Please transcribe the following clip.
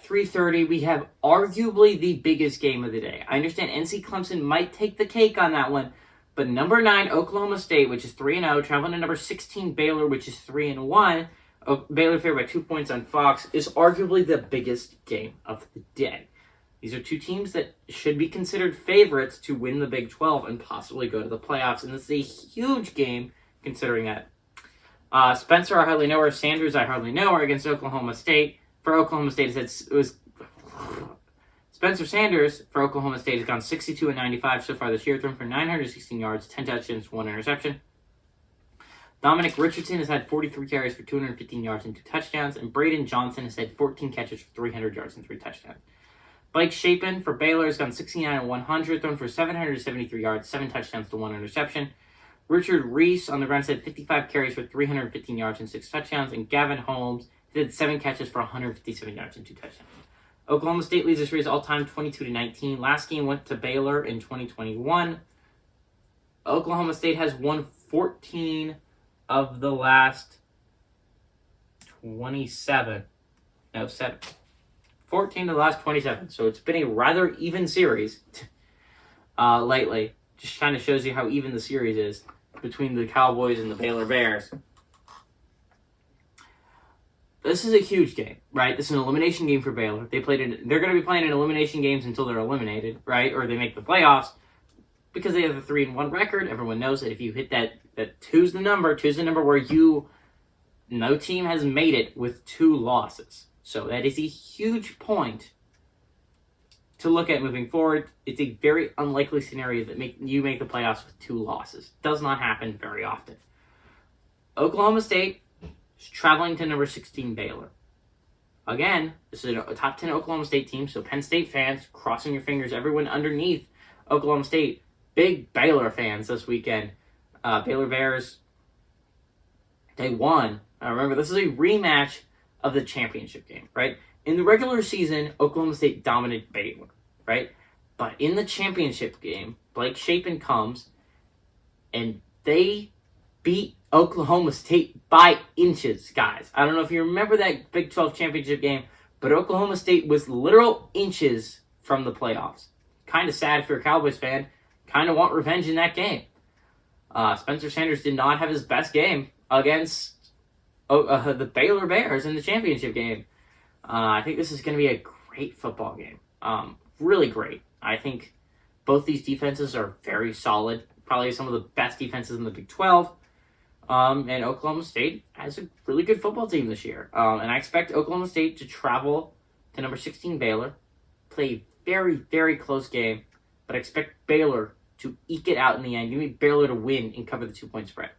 3:30, we have arguably the biggest game of the day. I understand NC Clemson might take the cake on that one, but number 9, Oklahoma State, which is 3-0, traveling to number 16, Baylor, which is 3-1. Baylor favored by 2 points on Fox, is arguably the biggest game of the day. These are two teams that should be considered favorites to win the Big 12 and possibly go to the playoffs, and this is a huge game considering that. Spencer, I hardly know her. Sanders, I hardly know her against Oklahoma State. For Oklahoma State, it was Spencer Sanders for Oklahoma State has gone 62-95 so far this year, thrown for 916 yards, 10 touchdowns, 1 interception. Dominic Richardson has had 43 carries for 215 yards and 2 touchdowns, and Braden Johnson has had 14 catches for 300 yards and 3 touchdowns. Blake Shapen for Baylor has gone 69-100, thrown for 773 yards, 7 touchdowns to 1 interception. Richard Reese on the run had 55 carries for 315 yards and 6 touchdowns, and Gavin Holmes had 7 catches for 157 yards and 2 touchdowns. Oklahoma State leads this race all-time 22-19. Last game went to Baylor in 2021. Oklahoma State has won 14 of the last 27. No, 7. 14 of the last 27. So it's been a rather even series lately. Just kind of shows you how even the series is between the Cowboys and the Baylor Bears. This is a huge game, right? This is an elimination game for Baylor. They're going to be playing in elimination games until they're eliminated, right? Or they make the playoffs because they have a 3-1 record. Everyone knows that if you hit that two's the number where no team has made it with 2 losses. So that is a huge point to look at moving forward. It's a very unlikely scenario that you make the playoffs with 2 losses. Does not happen very often. Oklahoma State is traveling to number 16 Baylor. Again, this is a top 10 Oklahoma State team, so Penn State fans, crossing your fingers, everyone underneath Oklahoma State, big Baylor fans this weekend. Baylor Bears, they won. Remember, this is a rematch of the championship game, right? In the regular season, Oklahoma State dominated Baylor, right? But in the championship game, Blake Shapen comes, and they beat Oklahoma State by inches, guys. I don't know if you remember that Big 12 championship game, but Oklahoma State was literal inches from the playoffs. Kind of sad if you're a Cowboys fan. Kind of want revenge in that game. Spencer Sanders did not have his best game against the Baylor Bears in the championship game. I think this is going to be a great football game. Really great. I think both these defenses are very solid. Probably some of the best defenses in the Big 12. And Oklahoma State has a really good football team this year. And I expect Oklahoma State to travel to number 16 Baylor, play a very, very close game, but I expect Baylor to eke it out in the end. Give me Baylor to win and cover the 2-point spread.